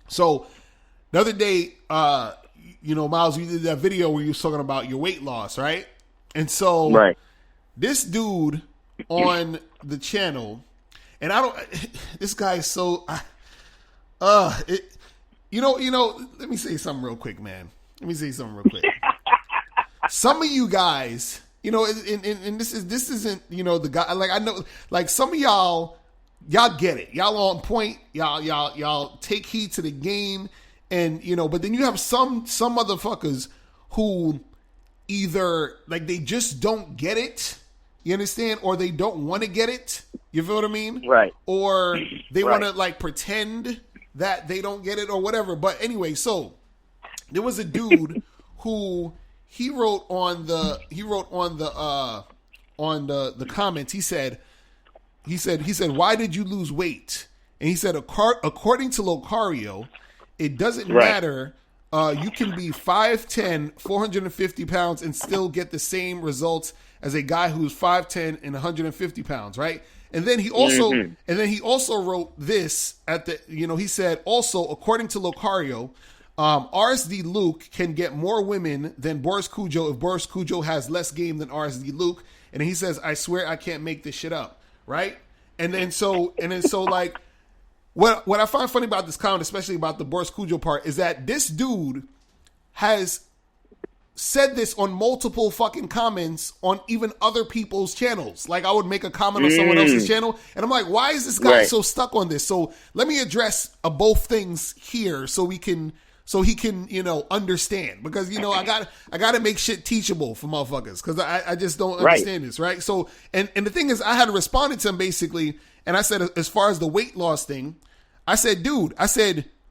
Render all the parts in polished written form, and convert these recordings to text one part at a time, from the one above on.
So the other day, Miles, you did that video where you was talking about your weight loss, right? And so Right. this dude on the channel, and I don't, this guy is so, let me say something real quick, man. Some of you guys, and this isn't, the guy, like, I know, like, some of y'all get it. Y'all on point. Y'all take heed to the game. And, but then you have some motherfuckers who either, like, they just don't get it. You understand? Or they don't want to get it. You feel what I mean? Right. Or they want to, like, pretend that they don't get it or whatever. But anyway, so there was a dude who he wrote on the comments. He said, why did you lose weight? And he said, according to Locario, it doesn't matter. You can be 5'10", 450 pounds and still get the same results as a guy who's 5'10" and 150 pounds, right? And then he also wrote this at the, he said, also, according to Locario, RSD Luke can get more women than Boris Cujo if Boris Cujo has less game than RSD Luke. And he says, I swear I can't make this shit up, right? And then so like, what I find funny about this comment, especially about the Boris Cujo part, is that this dude has said this on multiple fucking comments on even other people's channels. Like, I would make a comment on someone else's channel, and I'm like, why is this guy so stuck on this? So let me address both things here so he can understand, because I got to make shit teachable for motherfuckers, because I just don't understand this, right? So and the thing is, I had responded to him basically, and I said, as far as the weight loss thing, I said, dude,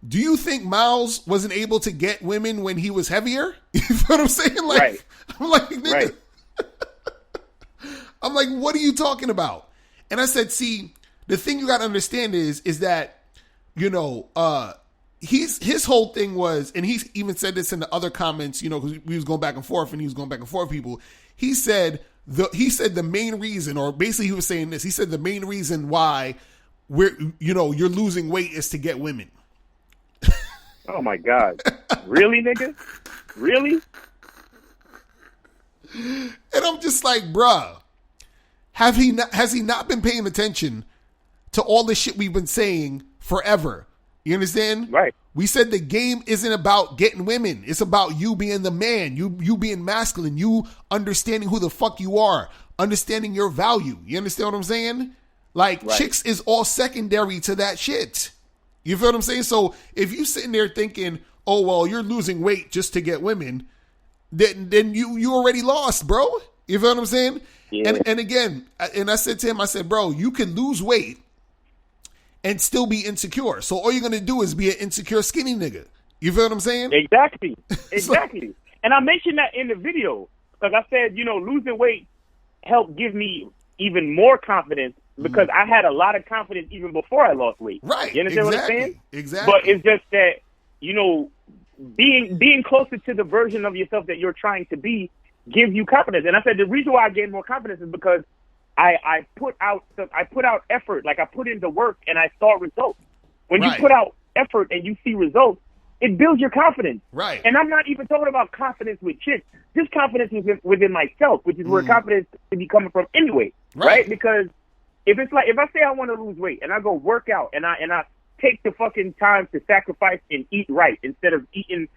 do you think Miles wasn't able to get women when he was heavier? You know what I'm saying? Like, I'm like, nigga. I'm like, what are you talking about? And I said, see, the thing you got to understand is that, his whole thing was, and he even said this in the other comments, because we was going back and forth, and he was going back and forth with people. He said the main reason, or basically he was saying this, he said the main reason why you're losing weight is to get women. Oh my God. Really, nigga? Really? And I'm just like, bruh, has he not been paying attention to all the shit we've been saying forever? You understand? Right. We said the game isn't about getting women. It's about you being the man, you being masculine, you understanding who the fuck you are, understanding your value. You understand what I'm saying? Like, chicks is all secondary to that shit. You feel what I'm saying? So if you sitting there thinking, oh, well, you're losing weight just to get women, then you already lost, bro. You feel what I'm saying? Yeah. And again, and I said to him, I said, bro, you can lose weight and still be insecure. So all you're going to do is be an insecure skinny nigga. You feel what I'm saying? Exactly. And I mentioned that in the video, because I said, losing weight helped give me even more confidence, because I had a lot of confidence even before I lost weight. Right. You understand what I'm saying? Exactly. But it's just that, being closer to the version of yourself that you're trying to be gives you confidence. And I said the reason why I gained more confidence is because I put out effort, like I put in the work and I saw results. When you put out effort and you see results, it builds your confidence. Right. And I'm not even talking about confidence with chicks. Just confidence within myself, which is where confidence should be coming from anyway. Right? Because if I say I want to lose weight and I go work out and I take the fucking time to sacrifice and eat right instead of eating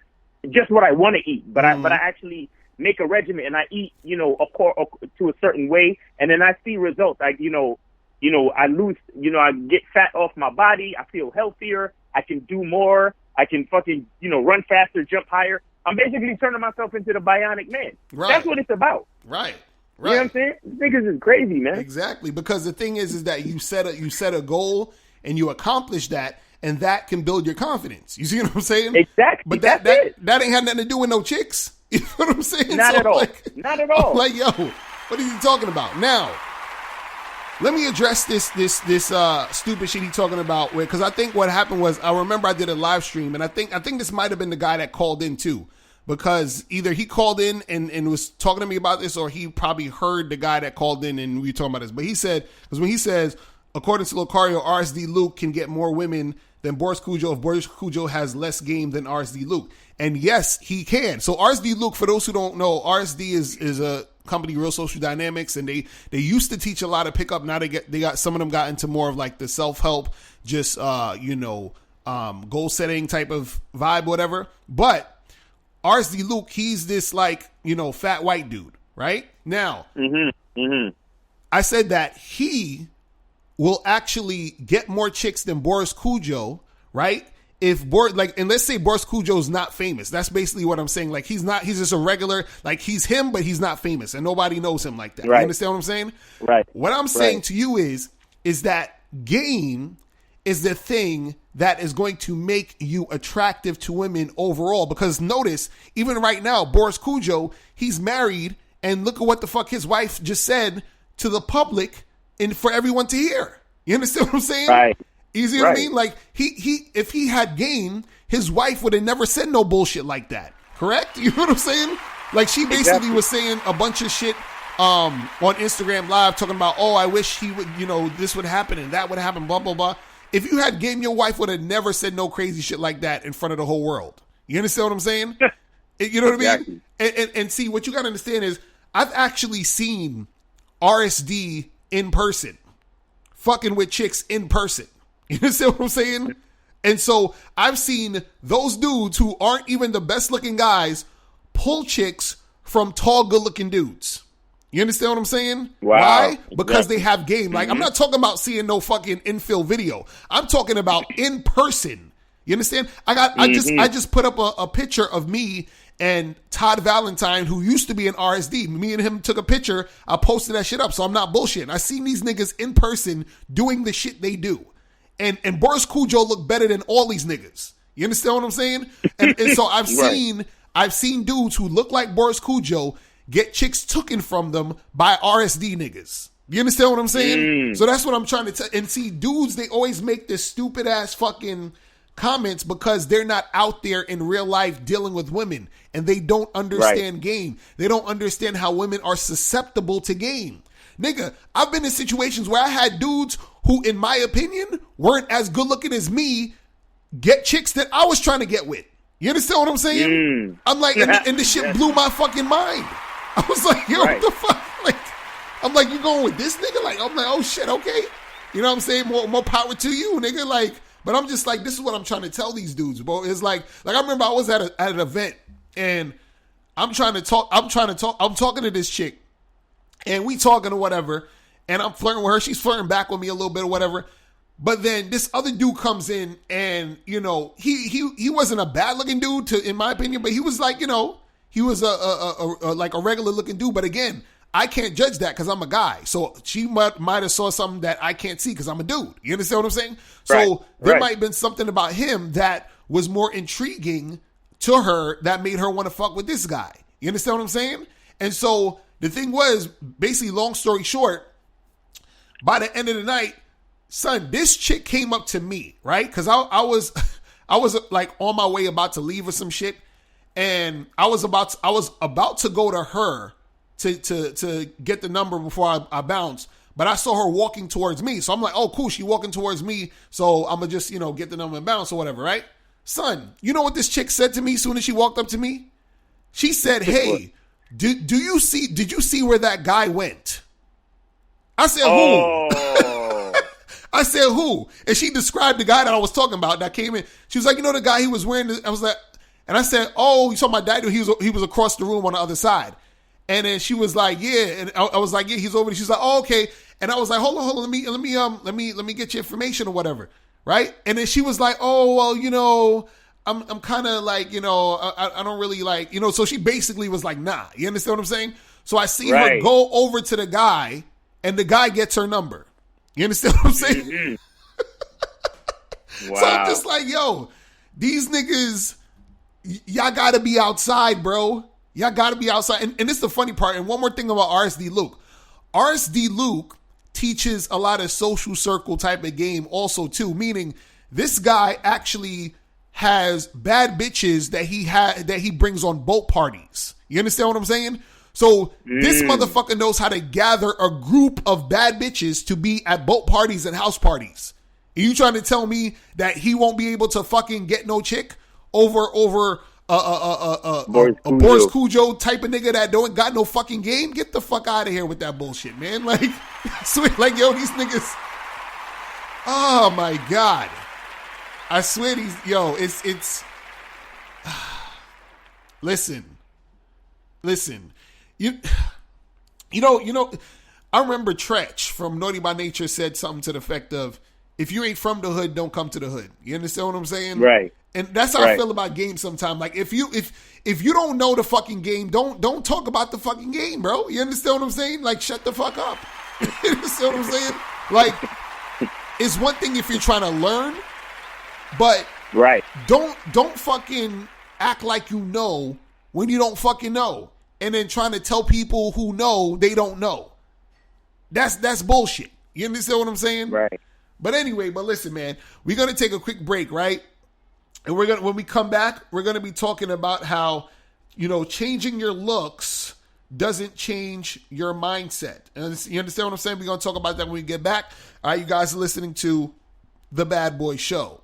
just what I want to eat, but I actually make a regimen and I eat, to a certain way, and then I see results. Like, I lose, I get fat off my body. I feel healthier. I can do more. I can fucking, run faster, jump higher. I'm basically turning myself into the bionic man. Right. That's what it's about. Right. You know what I'm saying? These niggas is crazy, man. Exactly. Because the thing is that you set a goal and you accomplish that, and that can build your confidence. You see what I'm saying? Exactly. But that ain't had nothing to do with no chicks. You know what I'm saying? Not at all. Not at all. I'm like, yo, what are you talking about? Now, let me address this stupid shit he talking about, because I think what happened was, I remember I did a live stream, and I think this might have been the guy that called in too, because either he called in and was talking to me about this, or he probably heard the guy that called in and we were talking about this. But he said, because when he says, according to Locario, RSD Luke can get more women than Boris Kodjoe if Boris Kodjoe has less game than RSD Luke? And yes, he can. So RSD Luke, for those who don't know, RSD is a company, Real Social Dynamics, and they used to teach a lot of pickup. Now they got some of them got into more of like the self-help, just goal setting type of vibe, whatever. But RSD Luke, he's this like, fat white dude, right? Now, I said that he will actually get more chicks than Boris Kodjoe, right? And let's say Boris Kodjoe is not famous. That's basically what I'm saying. Like, he's just a regular, like, he's him, but he's not famous, and nobody knows him like that. Right. You understand what I'm saying? Right. What I'm saying to you is that game is the thing that is going to make you attractive to women overall. Because notice, even right now, Boris Kodjoe, he's married, and look at what the fuck his wife just said to the public and for everyone to hear. You understand what I'm saying? Right. Easy what I mean? Like, he if he had game, his wife would have never said no bullshit like that. Correct? You know what I'm saying? Like, she basically was saying a bunch of shit on Instagram Live, talking about, oh, I wish he would, this would happen and that would happen, blah, blah, blah. If you had game, your wife would have never said no crazy shit like that in front of the whole world. You understand what I'm saying? You know what I mean? And see, what you got to understand is, I've actually seen RSD in person, fucking with chicks in person. You understand what I'm saying? And so I've seen those dudes who aren't even the best looking guys pull chicks from tall, good looking dudes. You understand what I'm saying? Wow. Why? Because they have game. Like, I'm not talking about seeing no fucking infill video. I'm talking about in person. You understand? I just put up a picture of me and Todd Valentine, who used to be an RSD. Me and him took a picture. I posted that shit up, so I'm not bullshitting. I seen these niggas in person doing the shit they do. And Boris Kodjoe look better than all these niggas. You understand what I'm saying? And so I've seen dudes who look like Boris Kodjoe get chicks taken from them by RSD niggas. You understand what I'm saying? So that's what I'm trying to tell. And see, dudes, they always make this stupid ass fucking comments because they're not out there in real life dealing with women, and they don't understand game. They don't understand how women are susceptible to game. Nigga, I've been in situations where I had dudes who, in my opinion, weren't as good looking as me get chicks that I was trying to get with. You understand what I'm saying? I'm like, and the shit blew my fucking mind. I was like, yo, what the fuck? Like, I'm like, you going with this nigga? Like, I'm like, oh shit, okay. You know what I'm saying? More power to you, nigga. Like, but I'm just like, this is what I'm trying to tell these dudes, bro. It's like I remember I was at an event, and I'm talking to this chick, and we talking or whatever, and I'm flirting with her. She's flirting back with me a little bit or whatever. But then this other dude comes in, and he wasn't a bad looking dude in my opinion, but he was like, he was a like a regular looking dude. But again, I can't judge that because I'm a guy. So she might have saw something that I can't see because I'm a dude. You understand what I'm saying? So there might have been something about him that was more intriguing to her that made her want to fuck with this guy. You understand what I'm saying? And so the thing was, basically, long story short, by the end of the night, son, this chick came up to me, right? Because I was like on my way about to leave or some shit, and I was about to go to her to get the number before I bounced, but I saw her walking towards me, so I'm like, oh cool, she walking towards me, so I'm gonna just get the number and bounce or whatever, right? Son, you know what this chick said to me as soon as she walked up to me? She said, "Hey, did you see where that guy went?" I said, "Who?" I said, "Who?" And she described the guy that I was talking about that came in. She was like, the guy he was wearing. I was like, and I said, "Oh, you saw my dad? He was across the room on the other side." And then she was like, "Yeah," and I was like, "Yeah, he's over there." She's like, "Oh, okay." And I was like, "Hold on, let me get your information or whatever, right?" And then she was like, "Oh, well, I'm kind of like, I don't really like, So she basically was like, "Nah," you understand what I'm saying? So I see her go over to the guy, and the guy gets her number. You understand what I'm saying? Mm-hmm. Wow. So I'm just like, yo, these niggas, y'all got to be outside, bro. Y'all got to be outside. And this is the funny part. And one more thing about RSD Luke. RSD Luke teaches a lot of social circle type of game also, too. Meaning this guy actually has bad bitches that he brings on boat parties. You understand what I'm saying? So this motherfucker knows how to gather a group of bad bitches to be at boat parties and house parties. You trying to tell me that he won't be able to fucking get no chick over Boris Cujo type of nigga that don't got no fucking game? Get the fuck out of here with that bullshit, man. Like, swear, like, yo, these niggas. Oh my God. I swear these, yo, it's. Listen. You know. I remember Tretch from Naughty by Nature said something to the effect of, "If you ain't from the hood, don't come to the hood." You understand what I'm saying? Right. And that's how I feel about games sometimes. Like, if you don't know the fucking game, don't talk about the fucking game, bro. You understand what I'm saying? Like, shut the fuck up. You understand what I'm saying? Like, it's one thing if you're trying to learn, but don't fucking act like you know when you don't fucking know, and then trying to tell people who know they don't know. That's bullshit. You understand what I'm saying? Right. But anyway, listen, man, we're gonna take a quick break, right? And when we come back, we're gonna be talking about how, changing your looks doesn't change your mindset. And you understand what I'm saying? We're gonna talk about that when we get back. All right, you guys are listening to The Bad Boy Show.